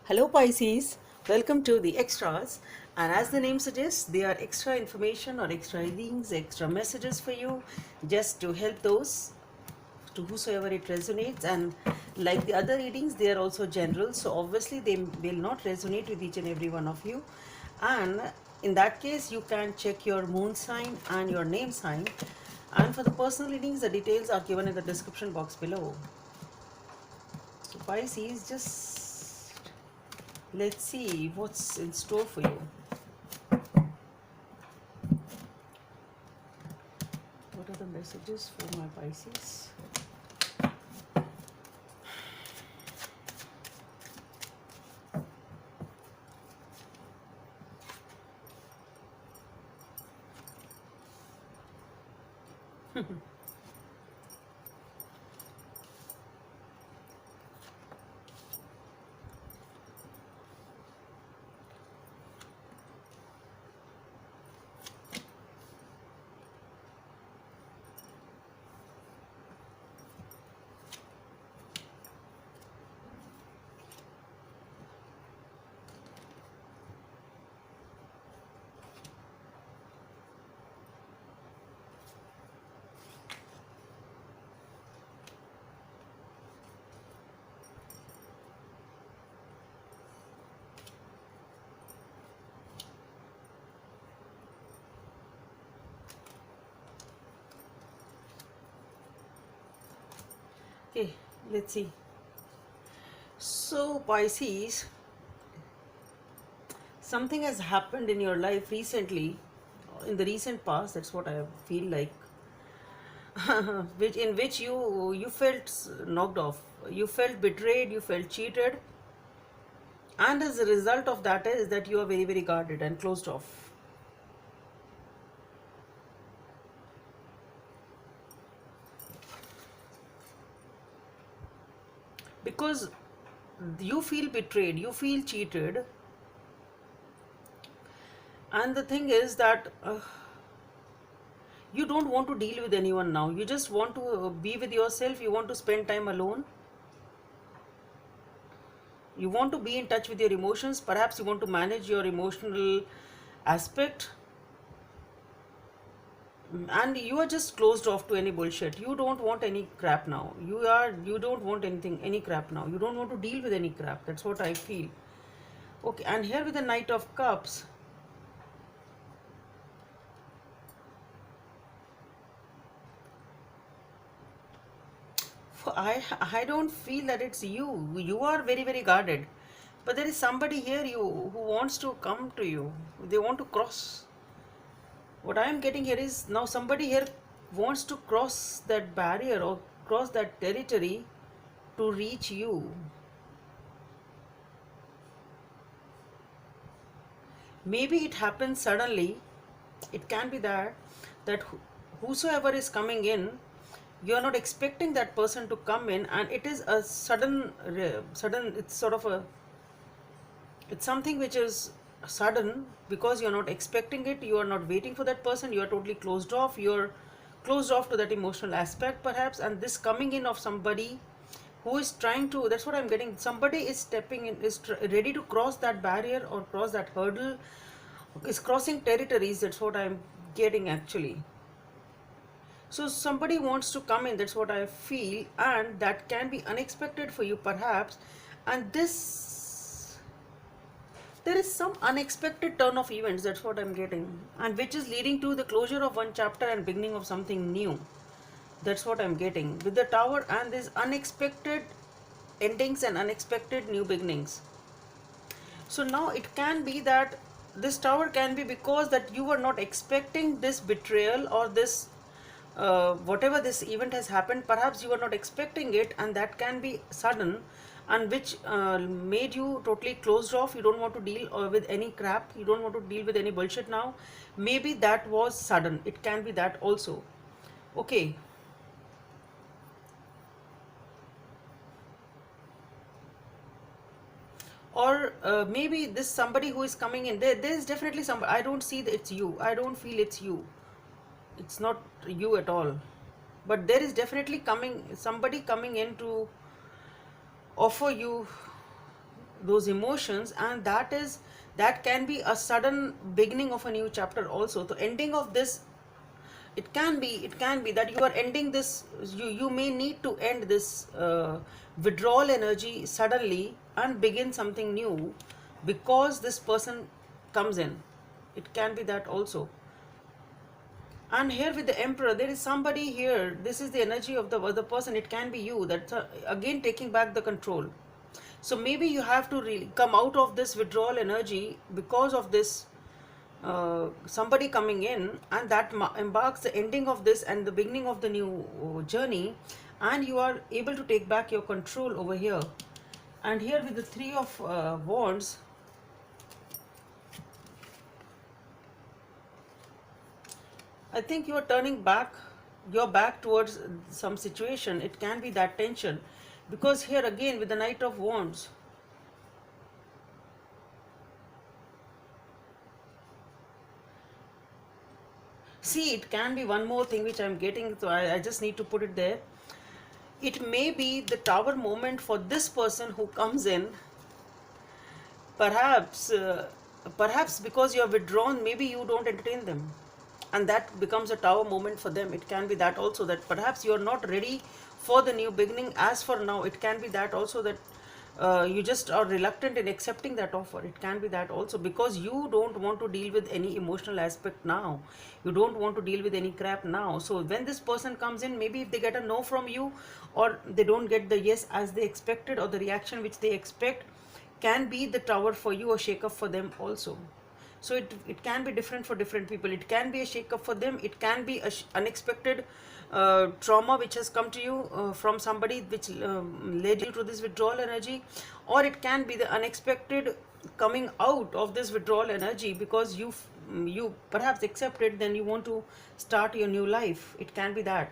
Hello Pisces, welcome to the extras, and as the name suggests, they are extra information or extra readings, extra messages for you, just to help those to whosoever it resonates. And like the other readings, they are also general, so obviously they will not resonate with each and every one of you. And in that case, you can check your moon sign and your name sign. And for the personal readings, the details are given in the description box below. So Pisces, just let's see what's in store for you. What are the messages for my Pisces? Okay, let's see. So Pisces, something has happened in your life recently, in the recent past, that's what I feel like, which you felt knocked off, you felt betrayed, you felt cheated, and as a result of that is that you are very very guarded and closed off. Because you feel betrayed, you feel cheated, and the thing is that you don't want to deal with anyone now. You just want to be with yourself, you want to spend time alone, you want to be in touch with your emotions, perhaps you want to manage your emotional aspect, and you are just closed off to any bullshit. You don't want any crap now. You don't want any crap now. You don't want to deal with any crap. That's what I feel. Okay, and here with the Knight of Cups, I don't feel that it's you. You are very very guarded, but there is somebody here you who wants to come to you. They want to cross. What I am getting here is now somebody here wants to cross that barrier or cross that territory to reach you. Maybe it happens suddenly. It can be that whosoever is coming in, you are not expecting that person to come in, and it is a sudden, it's sort of a, it's something which is sudden because you're not expecting it, you are not waiting for that person, you are totally closed off, you're closed off to that emotional aspect perhaps, and this coming in of somebody who is trying to, that's what I'm getting, somebody is stepping in, is ready to cross that barrier or cross that hurdle, is crossing territories. That's what I'm getting actually. So somebody wants to come in, that's what I feel, and that can be unexpected for you perhaps, and this, there is some unexpected turn of events, that's what I'm getting, and which is leading to the closure of one chapter and beginning of something new. That's what I'm getting with the Tower, and these unexpected endings and unexpected new beginnings. So now it can be that this Tower can be because that you were not expecting this betrayal or this whatever this event has happened, perhaps you were not expecting it, and that can be sudden, and which made you totally closed off. You don't want to deal with any crap, you don't want to deal with any bullshit now. Maybe that was sudden, it can be that also. Okay, or maybe this somebody who is coming in, there's definitely somebody, I don't see that it's you, I don't feel it's you, it's not you at all, but there is definitely coming somebody coming in to offer you those emotions, and that can be a sudden beginning of a new chapter also. The ending of this, it can be that you are ending this, you may need to end this withdrawal energy suddenly and begin something new because this person comes in. It can be that also. And here with the emperor, there is somebody here, this is the energy of the other person, it can be you, that's again taking back the control. So maybe you have to really come out of this withdrawal energy because of this somebody coming in, and that embarks the ending of this and the beginning of the new journey, and you are able to take back your control over here. And here with the three of wands, I think you are turning back your back towards some situation. It can be that tension, because here again with the knight of wands, see, it can be one more thing which I'm getting, so I just need to put it there. It may be the tower moment for this person who comes in. Perhaps, perhaps because you are withdrawn, maybe you don't entertain them, and that becomes a tower moment for them. It can be that also, that perhaps you are not ready for the new beginning as for now. It can be that also, that you just are reluctant in accepting that offer. It can be that also, because you don't want to deal with any emotional aspect now. You don't want to deal with any crap now. So when this person comes in, maybe if they get a no from you, or they don't get the yes as they expected, or the reaction which they expect, can be the tower for you, a shake up for them also. So it can be different for different people. It can be a shake up for them. It can be a unexpected trauma which has come to you from somebody, which led you to this withdrawal energy, or it can be the unexpected coming out of this withdrawal energy because you perhaps accepted, then you want to start your new life. It can be that.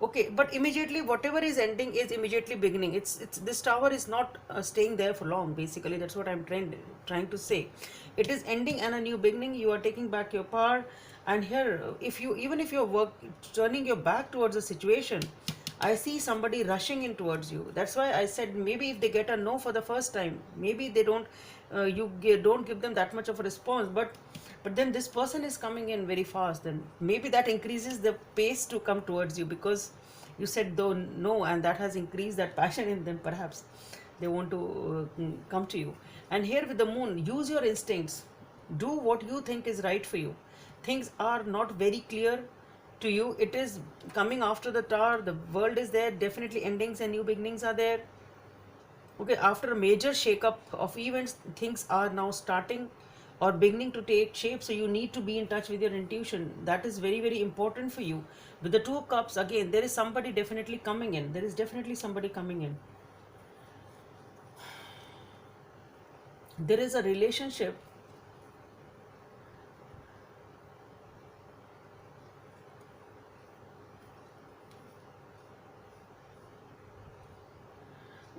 Okay, but immediately whatever is ending is immediately beginning. It's this tower is not staying there for long. Basically, that's what I'm trying to say. It is ending and a new beginning. You are taking back your power, and here, if you, even if you're turning your back towards a situation, I see somebody rushing in towards you. That's why I said maybe if they get a no for the first time, maybe they don't, don't give them that much of a response, but then this person is coming in very fast, then maybe that increases the pace to come towards you, because you said though no, and that has increased that passion in them. Perhaps they want to come to you. And here with the moon, use your instincts, do what you think is right for you. Things are not very clear to you. It is coming after the tower, the world is there, definitely endings and new beginnings are there. Okay, after a major shake-up of events, things are now starting or beginning to take shape. So you need to be in touch with your intuition. That is very, very important for you. With the Two of Cups, again, there is somebody definitely coming in. There is definitely somebody coming in. There is a relationship.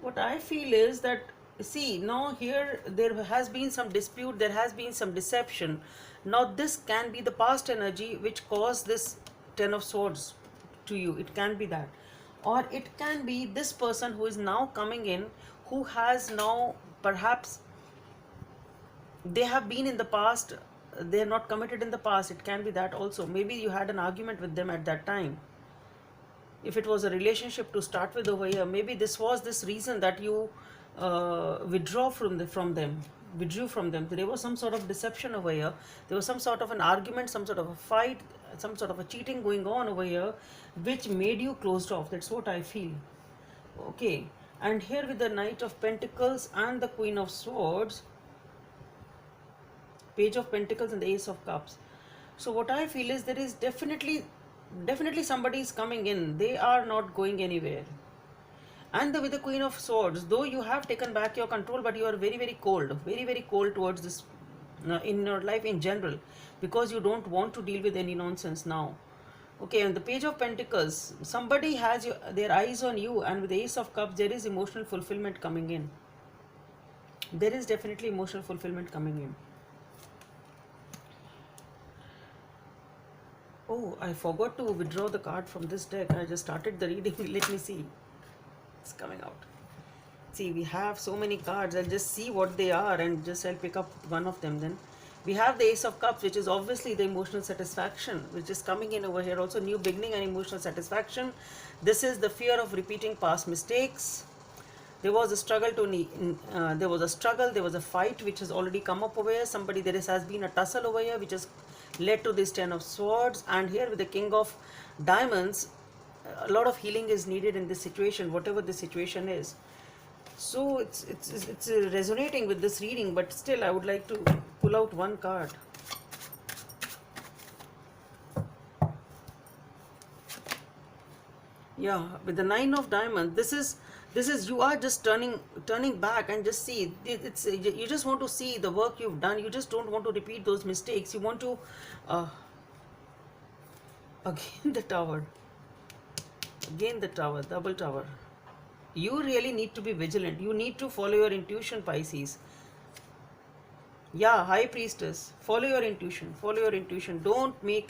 What I feel is that, see, now here there has been some dispute, there has been some deception. Now this can be the past energy which caused this Ten of Swords to you. It can be that. Or it can be this person who is now coming in, who has now perhaps, they have been in the past, they are not committed in the past. It can be that also. Maybe you had an argument with them at that time. If it was a relationship to start with over here, maybe this was this reason that you withdrew from them. There was some sort of deception over here. There was some sort of an argument, some sort of a fight, some sort of a cheating going on over here, which made you closed off. That's what I feel. Okay, and here with the Knight of Pentacles and the Queen of Swords, Page of Pentacles and the Ace of Cups. So what I feel is there is definitely somebody is coming in. They are not going anywhere. And with the Queen of Swords, though you have taken back your control, but you are very, very cold, very, very cold towards this in your life in general, because you don't want to deal with any nonsense now. Okay, and the Page of Pentacles, somebody has their eyes on you, and with the Ace of Cups, there is emotional fulfillment coming in. There is definitely emotional fulfillment coming in. Oh, I forgot to withdraw the card from this deck. I just started the reading. Let me see. It's coming out. See, we have so many cards. I'll just see what they are and just I'll pick up one of them then. We have the Ace of Cups, which is obviously the emotional satisfaction, which is coming in over here. Also, new beginning and emotional satisfaction. This is the fear of repeating past mistakes. There was a struggle there was a fight which has already come up over here. Has been a tussle over here which has led to this Ten of Swords, and here with the King of Diamonds, a lot of healing is needed in this situation, whatever the situation is. So it's resonating with this reading, but still I would like to pull out one card. Yeah, with the Nine of Diamonds, this is you are just turning back and just see it's you just want to see the work you've done. You just don't want to repeat those mistakes. You want to again the Tower, double Tower. You really need to be vigilant. You need to follow your intuition, Pisces. Yeah, High Priestess, follow your intuition. Don't make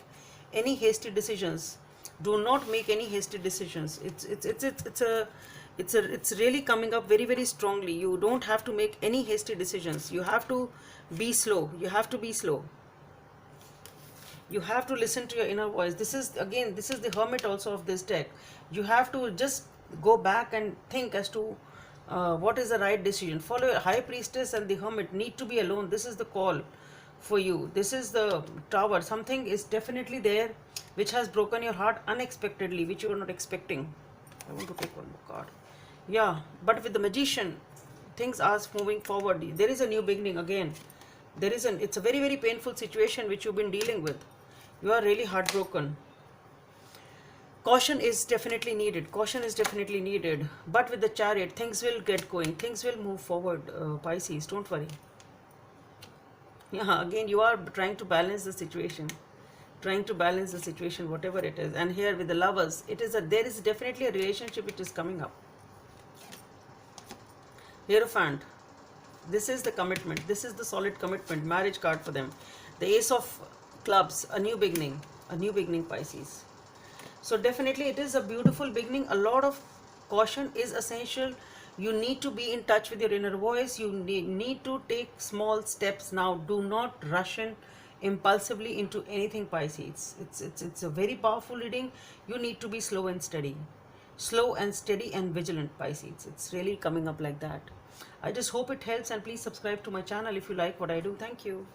any hasty decisions. Do not make any hasty decisions. It's really coming up very, very strongly. You don't have to make any hasty decisions. You have to be slow. You have to listen to your inner voice. This is the Hermit also of this deck. You have to just go back and think as to what is the right decision. Follow your High Priestess and the Hermit need to be alone. This is the call for you. This is the Tower. Something is definitely there which has broken your heart unexpectedly, which you were not expecting. I want to take one more card. Yeah, but with the Magician, things are moving forward. There is a new beginning again. It's a very, very painful situation which you've been dealing with. You are really heartbroken. Caution is definitely needed. But with the Chariot, things will get going. Things will move forward, Pisces. Don't worry. Yeah, again, you are trying to balance the situation. Whatever it is. And here with the Lovers, there is definitely a relationship which is coming up. Hierophant. This is the commitment. This is the solid commitment. Marriage card for them. The Ace of Clubs. A new beginning, Pisces. So definitely it is a beautiful beginning. A lot of caution is essential. You need to be in touch with your inner voice. You need to take small steps now. Do not rush in impulsively into anything, Pisces. It's a very powerful reading. You need to be slow and steady and vigilant, Pisces. It's really coming up like that. I just hope it helps, and please subscribe to my channel if you like what I do. Thank you.